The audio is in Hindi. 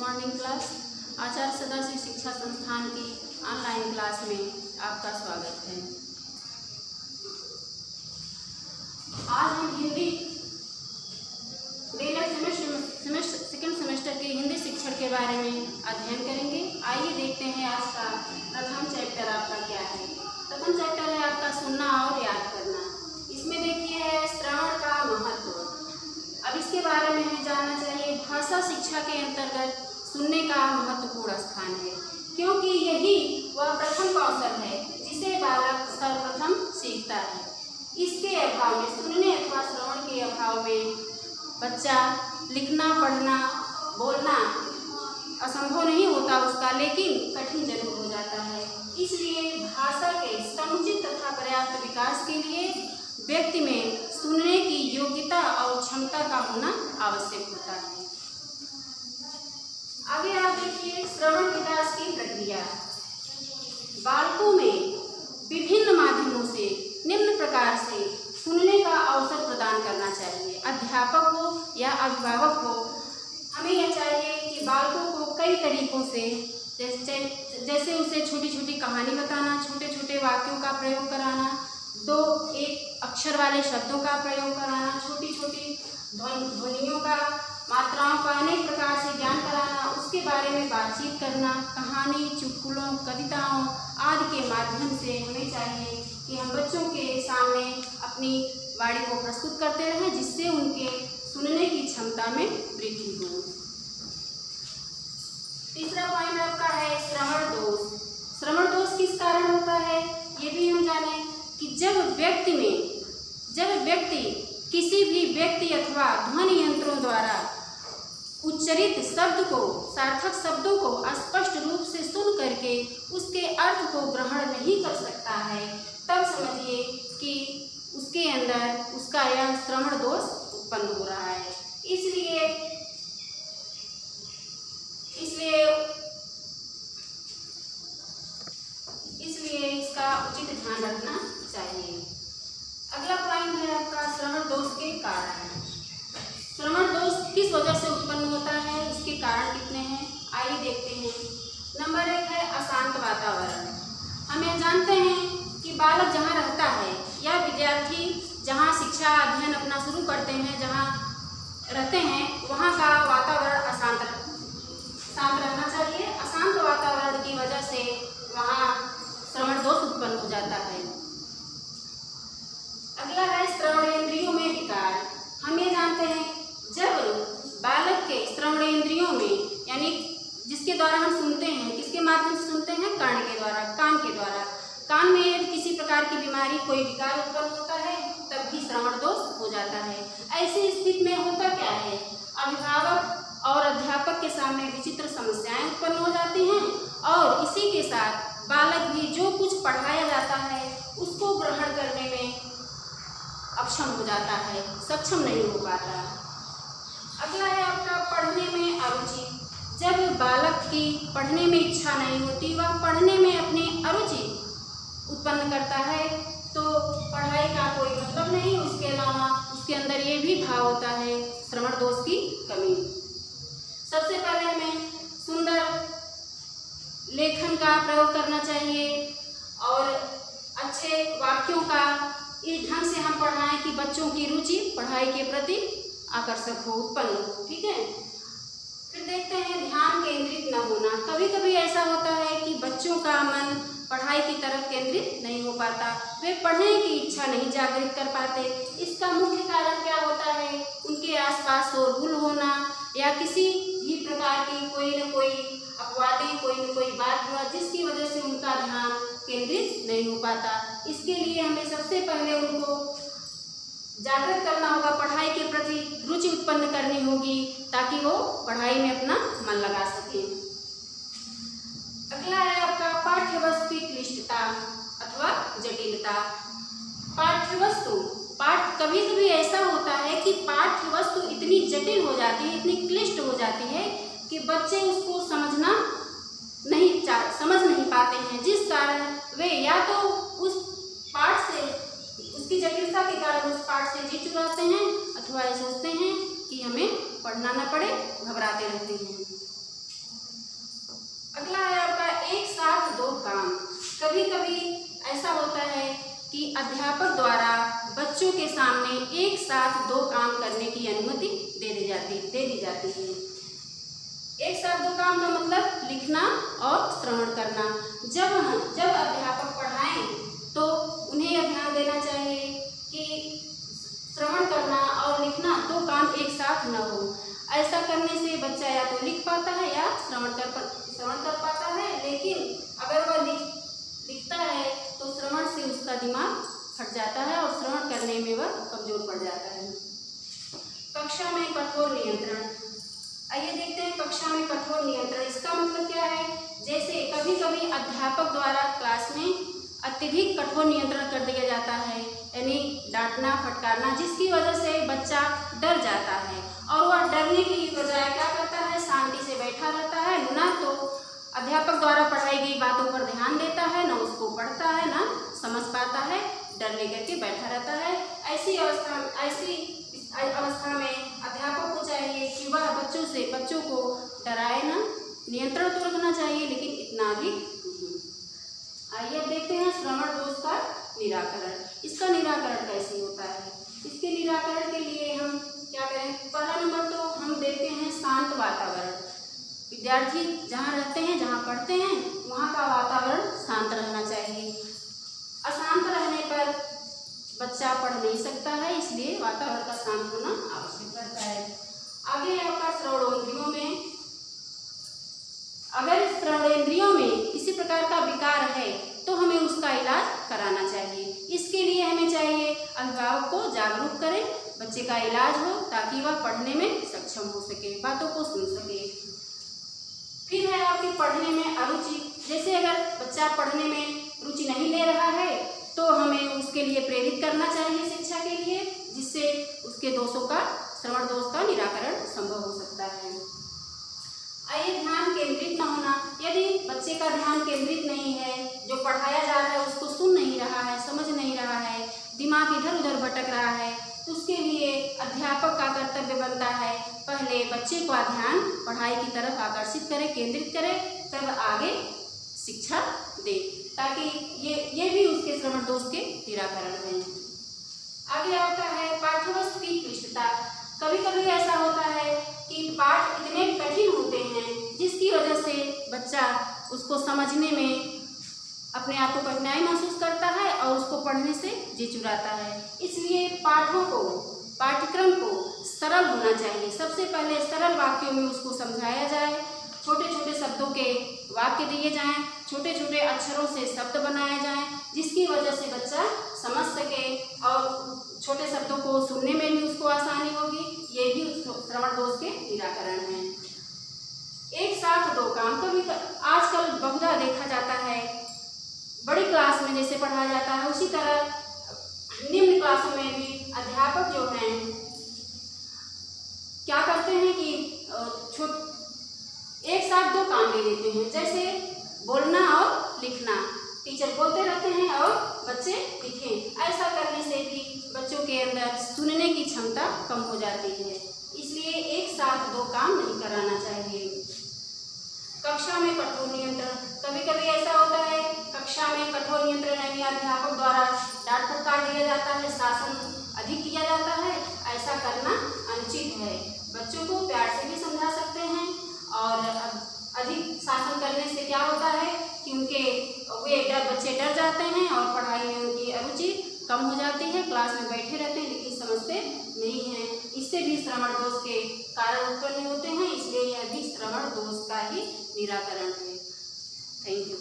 मॉर्निंग क्लास आचार्य सदाशिव शिक्षा संस्थान की ऑनलाइन क्लास में आपका स्वागत है। आज हम हिंदी सेकेंड सेमेस्टर के हिंदी शिक्षण के बारे में अध्ययन करेंगे। आइए देखते हैं आज का प्रथम चैप्टर आपका क्या है। प्रथम चैप्टर है आपका सुनना और याद करना। इसमें देखिए है श्रवण का महत्व। अब इसके बारे में हमें जानना चाहिए। भाषा शिक्षा के अंतर्गत सुनने का महत्वपूर्ण स्थान है, क्योंकि यही वह प्रथम कौशल है जिसे बालक सर्वप्रथम सीखता है। इसके अभाव में, सुनने अथवा श्रवण के अभाव में बच्चा लिखना, पढ़ना, बोलना असंभव नहीं होता उसका, लेकिन कठिन जरूर हो जाता है। इसलिए भाषा के समुचित तथा पर्याप्त विकास के लिए व्यक्ति में सुनने की योग्यता और क्षमता का होना आवश्यक होता है। आगे आप देखिए श्रवण विकास की प्रक्रिया। बालकों में विभिन्न माध्यमों से निम्न प्रकार से सुनने का अवसर प्रदान करना चाहिए। अध्यापक हो या अभिभावक हो, हमें यह चाहिए कि बालकों को कई तरीकों से, जैसे उसे छोटी छोटी कहानी बताना, छोटे छोटे वाक्यों का प्रयोग कराना, 2-1 अक्षर वाले शब्दों का प्रयोग कराना, छोटी छोटी ध्वनियों का, मात्राओं का, अनेक प्रकार से ज्ञान कराना, उसके बारे में बातचीत करना, कहानी, चुटकुलों, कविताओं आदि के माध्यम से हमें चाहिए कि हम बच्चों के सामने अपनी वाणी को प्रस्तुत करते रहें, जिससे उनके सुनने की क्षमता में वृद्धि हो। तीसरा पॉइंट आपका है श्रवण दोष। श्रवण दोष किस कारण होता है ये भी हम जानें कि जब व्यक्ति किसी भी व्यक्ति अथवा ध्वनि यंत्रों द्वारा उच्चरित शब्द को, सार्थक शब्दों को स्पष्ट रूप से सुन करके उसके अर्थ को ग्रहण नहीं कर सकता है, तब समझिए कि उसके अंदर उसका यह श्रवण दोष उत्पन्न हो रहा है। इसलिए इसका उचित ध्यान रखना चाहिए। अगला पॉइंट है आपका श्रवण दोष के कारण। श्रवण दोष किस वजह से उत्पन्न होता है, इसके कारण कितने हैं, आइए देखते हैं। नंबर 1 है अशांत वातावरण। हम यह जानते हैं कि बालक जहाँ रहता है या विद्यार्थी जहाँ शिक्षा अध्ययन अपना शुरू करते हैं, जहाँ रहते हैं, वहाँ का वातावरण शांत रहना चाहिए। अशांत वातावरण की वजह से वहाँ श्रवण दोष उत्पन्न हो जाता है। अगला है श्रवणेंद्रियों में विकार। हम ये जानते हैं जब बालक के श्रवणेंद्रियों में, यानी जिसके द्वारा हम सुनते हैं, किसके माध्यम से सुनते हैं, कान के द्वारा, कान में यदि किसी प्रकार की बीमारी, कोई विकार उत्पन्न होता है, तब भी श्रवण दोष हो जाता है। ऐसी स्थिति में होता क्या है, अभिभावक और अध्यापक के सामने विचित्र समस्याएं उत्पन्न हो जाती हैं और इसी के साथ बालक भी जो कुछ पढ़ाया जाता है उसको ग्रहण करने में अक्षम हो जाता है, सक्षम नहीं हो पाता। अगला है आपका पढ़ने में अरुचि। जब बालक की पढ़ने में इच्छा नहीं होती, वह पढ़ने में अपनी अरुचि उत्पन्न करता है, तो पढ़ाई का कोई मतलब नहीं। उसके अलावा उसके अंदर ये भी भाव होता है श्रवण दोष की कमी। सबसे पहले हमें सुंदर लेखन का प्रयोग करना चाहिए और अच्छे वाक्यों का इस ढंग से हम पढ़ाएं कि बच्चों की रुचि पढ़ाई के प्रति आकर्षक हो, उत्पन्न हो। ठीक है। फिर देखते हैं ध्यान केंद्रित न होना। कभी कभी ऐसा होता है कि बच्चों का मन पढ़ाई की तरफ केंद्रित नहीं हो पाता, वे पढ़ने की इच्छा नहीं जागृत कर पाते। इसका मुख्य कारण क्या होता है, उनके आसपास शोरगुल होना या किसी भी प्रकार की कोई न कोई अपवादें, कोई न कोई बात हुआ जिसकी वजह से उनका ध्यान केंद्रित नहीं हो पाता। इसके लिए हमें सबसे पहले उनको जागृत करना होगा, पढ़ाई के प्रति रुचि उत्पन्न करनी होगी, ताकि वो पढ़ाई में अपना मन लगा सकें। अगला है आपका पाठ्यवस्तु की क्लिष्टता अथवा जटिलता। कभी कभी ऐसा होता है कि पाठ्यवस्तु इतनी जटिल हो जाती है, इतनी क्लिष्ट हो जाती है कि बच्चे उसको समझ नहीं पाते हैं, जिस कारण वे या तो उस पाठ से, उसकी जटिलता के कारण उस पाठ से जी चुराते हैं, अथवा ये सोचते हैं कि हमें पढ़ना न पड़े, घबराते रहते हैं। कि अध्यापक द्वारा बच्चों के सामने एक साथ दो काम करने की अनुमति दे दी जाती है। एक साथ दो काम का मतलब लिखना और श्रवण करना। जब अध्यापक पढ़ाएं तो उन्हें यह ध्यान देना चाहिए कि श्रवण करना और लिखना दो काम एक साथ न हो। ऐसा करने से बच्चा या तो लिख पाता है या श्रवण कर पाता है, लेकिन अगर वह लिखता है तो श्रवण से उसका दिमाग फट जाता है और श्रवण करने में वह कमजोर पड़ जाता है। कक्षा में कठोर नियंत्रण। आइए देखते हैं कक्षा में कठोर नियंत्रण इसका मतलब क्या है। जैसे कभी कभी अध्यापक द्वारा क्लास में अत्यधिक कठोर नियंत्रण कर दिया जाता है, यानी डांटना फटकारना, जिसकी वजह से बच्चा डर जाता है और वह डरने की बजाय क्या करता है, शांति से बैठा रहता है। न तो अध्यापक द्वारा पढ़ाई गई बातों पर ध्यान देता है, न उसको पढ़ता है, न समझ पाता है, डर लेकर के बैठा रहता है। ऐसी अवस्था में अध्यापक को चाहिए कि वह बच्चों को डराए ना, नियंत्रण तो रखना चाहिए लेकिन इतना भी नहीं। आइए अब देखते हैं श्रवण दोष का निराकरण। इसका निराकरण कैसे होता है। इसके निराकरण के लिए हम क्या करें, पहला नंबर तो हम देखते हैं शांत वातावरण। विद्यार्थी जहाँ रहते हैं, जहाँ पढ़ते हैं, वहाँ का वातावरण शांत रहना चाहिए। अशांत रहने पर बच्चा पढ़ नहीं सकता है, इसलिए वातावरण का शांत होना आवश्यक रहता है। आगे आपका श्रवणेंद्रियों में, अगर श्रवणेंद्रियों में किसी प्रकार का विकार है तो हमें उसका इलाज कराना चाहिए। इसके लिए हमें चाहिए अभिभावक को जागरूक करें, बच्चे का इलाज हो ताकि वह पढ़ने में सक्षम हो सके, बातों को सुन सके। फिर है आपके पढ़ने में अरुचि। जैसे अगर बच्चा पढ़ने में रुचि नहीं ले रहा है तो हमें उसके लिए प्रेरित करना चाहिए शिक्षा के लिए, जिससे उसके दोषों का, श्रवण दोष का निराकरण संभव हो सकता है। आइए ध्यान केंद्रित न होना। यदि बच्चे का ध्यान केंद्रित नहीं है, जो पढ़ाया जा रहा है उसको सुन नहीं रहा है, समझ नहीं रहा है, दिमाग इधर उधर भटक रहा है, तो उसके लिए अध्यापक का कर्तव्य बनता है पहले बच्चे का ध्यान पढ़ाई की तरफ आकर्षित करे, केंद्रित करे, तब आगे शिक्षा दे, ताकि ये भी उसके श्रवण दोष के निराकरण है। आगे आता है पाठ्यवस्तु की क्लिष्टता। कभी कभी ऐसा होता है कि पाठ इतने कठिन होते हैं जिसकी वजह से बच्चा उसको समझने में अपने आप को कठिनाई महसूस करता है और उसको पढ़ने से जी चुराता है। इसलिए पाठ्यक्रम को सरल होना चाहिए। सबसे पहले सरल वाक्यों में उसको समझाया जाए, छोटे छोटे शब्दों के वाक्य दिए जाएं, छोटे छोटे अक्षरों से शब्द बनाए जाएं, जिसकी वजह से बच्चा समझ सके और छोटे शब्दों को सुनने में भी उसको आसानी होगी। ये भी श्रवण दोष के निराकरण है। एक साथ दो काम। कभी आजकल बहुधा देखा जाता है, बड़ी क्लास में जैसे पढ़ाया जाता है उसी तरह निम्न क्लासों में भी अध्यापक जो हैं क्या करते हैं कि एक साथ दो काम ले लेते हैं, जैसे बोलना और लिखना। टीचर बोलते रहते हैं और बच्चे लिखें। ऐसा करने से भी बच्चों के अंदर सुनने की क्षमता कम हो जाती है, इसलिए एक साथ दो काम नहीं कराना चाहिए। कक्षा में कठोर नियंत्रण। कभी कभी ऐसा होता है कक्षा में कठोर नियंत्रण यानी अध्यापक द्वारा डांट फटकार दिया जाता है, शासन अधिक किया जाता है। ऐसा करना अनुचित है। बच्चों को प्यार से भी समझा सकते हैं और अधिक शासन करने से क्या होता है कि बच्चे डर जाते हैं और पढ़ाई में उनकी अरुचि कम हो जाती है, क्लास में बैठे रहते हैं लेकिन समझते नहीं हैं। इससे भी श्रवण दोष के कारण उत्पन्न होते हैं, इसलिए यह भी श्रवण दोष का ही निराकरण है। Thank you.